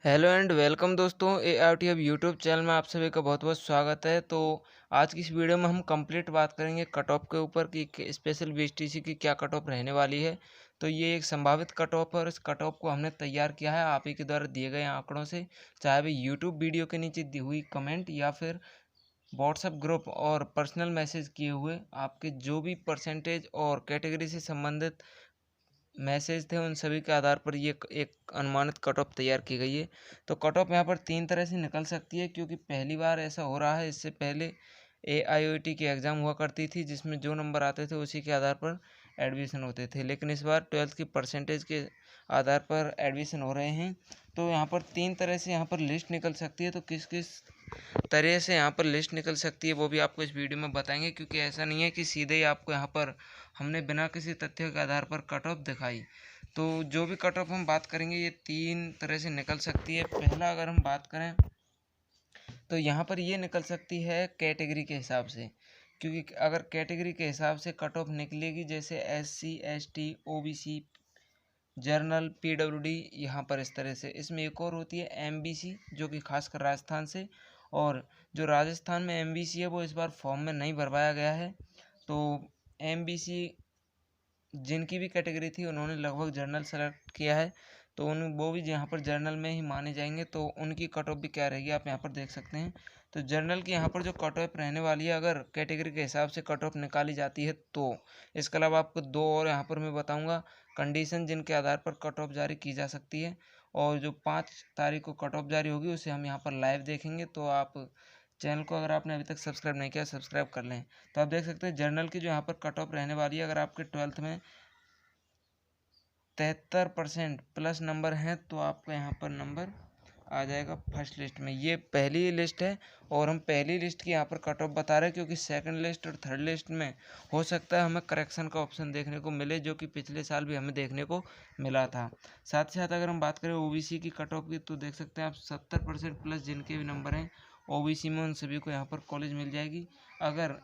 Hello and welcome दोस्तों ART hub YouTube channel में आप सभी का बहुत बहुत स्वागत है। तो आज की इस वीडियो में हम कंप्लीट बात करेंगे कट ऑफ के ऊपर कि स्पेशल BSTC की क्या कट ऑफ रहने वाली है। तो ये एक संभावित कट ऑफ है और इस कट ऑफ को हमने तैयार किया है आप ही के द्वारा दिए गए आंकड़ों से, चाहे वे यूट्यूब वीडियो के नीचे दी हुई कमेंट या फिर व्हाट्सएप ग्रुप और पर्सनल मैसेज किए हुए आपके जो भी परसेंटेज और कैटेगरी से संबंधित मैसेज थे उन सभी के आधार पर ये एक अनुमानित कट ऑफ तैयार की गई है। तो कट ऑफ यहाँ पर 3 तरह से निकल सकती है, क्योंकि पहली बार ऐसा हो रहा है। इससे पहले AIOT की एग्ज़ाम हुआ करती थी जिसमें जो नंबर आते थे उसी के आधार पर एडमिशन होते थे, लेकिन इस बार 12th की परसेंटेज के आधार पर एडमिशन हो रहे हैं। तो यहाँ पर 3 तरह से यहाँ पर लिस्ट निकल सकती है। तो किस किस तरह से यहाँ पर लिस्ट निकल सकती है वो भी आपको इस वीडियो में बताएंगे, क्योंकि ऐसा नहीं है कि सीधे ही आपको यहाँ पर हमने बिना किसी तथ्य के आधार पर कट ऑफ दिखाई। तो जो भी कट ऑफ हम बात करेंगे ये 3 तरह से निकल सकती है। पहला अगर हम बात करें तो यहाँ पर ये निकल सकती है कैटेगरी के हिसाब से, क्योंकि अगर कैटेगरी के हिसाब से कट ऑफ निकलेगी जैसे SC ST OBC journal PWD, यहाँ पर इस तरह से। इसमें एक और होती है MBC जो कि खासकर राजस्थान से, और जो राजस्थान में MBC है वो इस बार फॉर्म में नहीं भरवाया गया है। तो MBC जिनकी भी कैटेगरी थी उन्होंने लगभग जर्नल सेलेक्ट किया है, तो उन वो भी यहाँ पर जर्नल में ही माने जाएंगे। तो उनकी कट ऑफ भी क्या रहेगी आप यहाँ पर देख सकते हैं। तो जर्नल की यहाँ पर जो कट ऑफ रहने वाली है, अगर कैटेगरी के हिसाब से कट ऑफ निकाली जाती है तो इसके अलावा आपको 2 और यहाँ पर मैं बताऊँगा कंडीशन जिनके आधार पर कट ऑफ जारी की जा सकती है। और जो 5 तारीख को कट ऑफ जारी होगी उसे हम यहाँ पर लाइव देखेंगे। तो आप चैनल को अगर आपने अभी तक सब्सक्राइब नहीं किया सब्सक्राइब कर लें। तो आप देख सकते हैं जर्नल की जो यहाँ पर कट ऑफ रहने वाली है, अगर आपके 12th में 73% प्लस नंबर हैं तो आपका यहाँ पर नंबर आ जाएगा फर्स्ट लिस्ट में। ये पहली लिस्ट है और हम पहली लिस्ट की यहाँ पर कट ऑफ बता रहे हैं, क्योंकि सेकंड लिस्ट और थर्ड लिस्ट में हो सकता है हमें करेक्शन का ऑप्शन देखने को मिले, जो कि पिछले साल भी हमें देखने को मिला था। साथ ही साथ अगर हम बात करें OBC की कट ऑफ की, तो देख सकते हैं आप 70% प्लस जिनके भी नंबर हैं OBC में उन सभी को यहाँ पर कॉलेज मिल जाएगी, अगर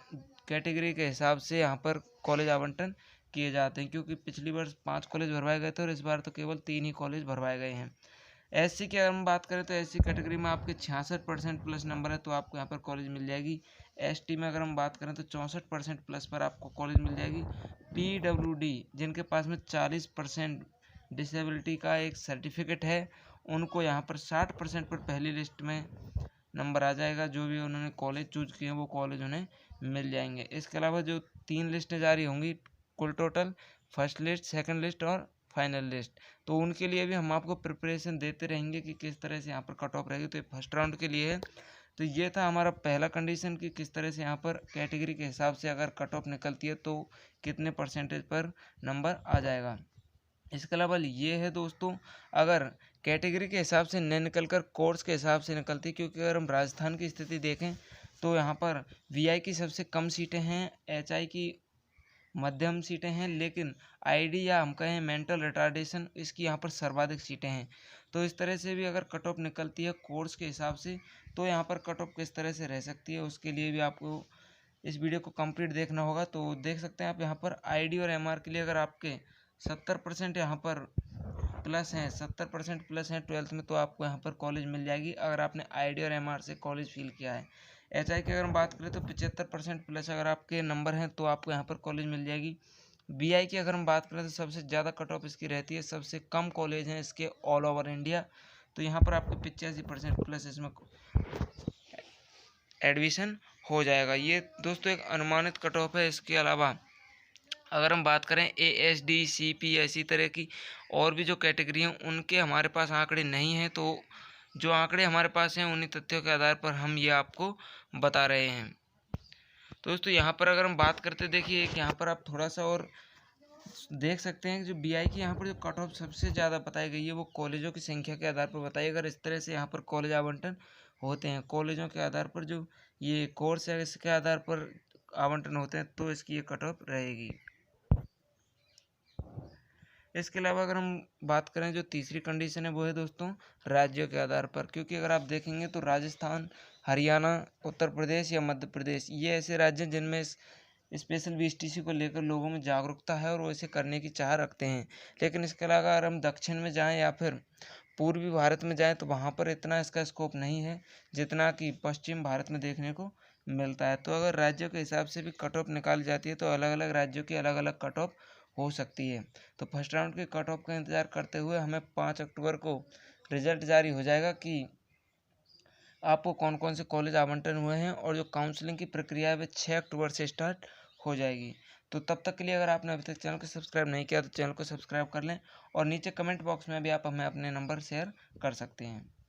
कैटेगरी के हिसाब से यहाँ पर कॉलेज आवंटन किए जाते हैं। क्योंकि पिछली वर्ष 5 कॉलेज भरवाए गए थे और इस बार तो केवल 3 ही कॉलेज भरवाए गए हैं। SC की अगर हम बात करें तो SC कैटेगरी में आपके 66% प्लस नंबर है तो आपको यहाँ पर कॉलेज मिल जाएगी। ST में अगर हम बात करें तो 64% प्लस पर आपको कॉलेज मिल जाएगी। PWD जिनके पास में 40% डिसेबिलिटी का एक सर्टिफिकेट है उनको यहाँ पर 60% पर पहली लिस्ट में नंबर आ जाएगा। जो भी उन्होंने कॉलेज चूज किए हैं वो कॉलेज उन्हें मिल जाएंगे। इसके अलावा जो 3 लिस्टें जारी होंगी कुल total, first list second list और फाइनल लिस्ट, तो उनके लिए भी हम आपको प्रिपरेशन देते रहेंगे कि किस तरह से यहाँ पर कट ऑफ रहेगी। तो ये फर्स्ट राउंड के लिए है। तो ये था हमारा पहला कंडीशन कि किस तरह से यहाँ पर कैटेगरी के हिसाब से अगर कट ऑफ निकलती है तो कितने परसेंटेज पर नंबर आ जाएगा। इसके अलावा ये है दोस्तों, अगर कैटेगरी के हिसाब से न निकल कर कोर्स के हिसाब से निकलती है, क्योंकि अगर हम राजस्थान की स्थिति देखें तो यहाँ पर VI की सबसे कम सीटें हैं, HI की मध्यम सीटें हैं, लेकिन ID या हम कहें मेंटल रिटार्डेशन इसकी यहाँ पर सर्वाधिक सीटें हैं। तो इस तरह से भी अगर कट ऑफ निकलती है कोर्स के हिसाब से तो यहाँ पर कट ऑफ किस तरह से रह सकती है उसके लिए भी आपको इस वीडियो को कंप्लीट देखना होगा। तो देख सकते हैं आप यहाँ पर ID और MR के लिए अगर आपके 70% यहाँ पर प्लस हैं, 70% प्लस हैं 12th में, तो आपको यहाँ पर कॉलेज मिल जाएगी अगर आपने ID और MR से कॉलेज फिल किया है। HI की अगर हम बात करें तो 75% प्लस अगर आपके नंबर हैं तो आपको यहाँ पर कॉलेज मिल जाएगी। BI की अगर हम बात करें तो सबसे ज़्यादा कट ऑफ इसकी रहती है, सबसे कम कॉलेज हैं इसके ऑल ओवर इंडिया, तो यहाँ पर आपको 85% प्लस इसमें एडमिशन हो जाएगा। ये दोस्तों एक अनुमानित कट ऑफ है। इसके अलावा अगर हम बात करें ASD CP ऐसी तरह की और भी जो कैटेगरी हैं उनके हमारे पास आंकड़े नहीं हैं, तो जो आंकड़े हमारे पास हैं उन्हीं तथ्यों के आधार पर हम ये आपको बता रहे हैं। तो दोस्तों यहाँ पर अगर हम बात करते देखिए यहाँ पर आप थोड़ा सा और देख सकते हैं कि जो BI की यहाँ पर जो कट ऑफ सबसे ज़्यादा बताई गई है वो कॉलेजों की संख्या के आधार पर बताई। अगर इस तरह से यहाँ पर कॉलेज आवंटन होते हैं कॉलेजों के आधार पर, जो ये कोर्स है इसके आधार पर आवंटन होते हैं, तो इसकी ये कट ऑफ रहेगी। इसके अलावा अगर हम बात करें जो तीसरी कंडीशन है वो है दोस्तों राज्यों के आधार पर, क्योंकि अगर आप देखेंगे तो राजस्थान, हरियाणा, उत्तर प्रदेश या मध्य प्रदेश ये ऐसे राज्य हैं जिनमें स्पेशल BSTC को लेकर लोगों में जागरूकता है और वो इसे करने की चाह रखते हैं। लेकिन इसके अलावा अगर हम दक्षिण में जाएं या फिर पूर्वी भारत में जाएँ तो वहाँ पर इतना इसका स्कोप नहीं है जितना कि पश्चिम भारत में देखने को मिलता है। तो अगर राज्यों के हिसाब से भी कट ऑफ निकाली जाती है तो अलग अलग राज्यों की अलग अलग कट ऑफ हो सकती है। तो फर्स्ट राउंड की कट ऑफ का इंतज़ार करते हुए हमें 5 अक्टूबर को रिजल्ट जारी हो जाएगा कि आपको कौन कौन से कॉलेज आवंटन हुए हैं, और जो काउंसलिंग की प्रक्रिया है वह 6 अक्टूबर से स्टार्ट हो जाएगी। तो तब तक के लिए अगर आपने अभी तक चैनल को सब्सक्राइब नहीं किया तो चैनल को सब्सक्राइब कर लें, और नीचे कमेंट बॉक्स में भी आप हमें अपने नंबर शेयर कर सकते हैं।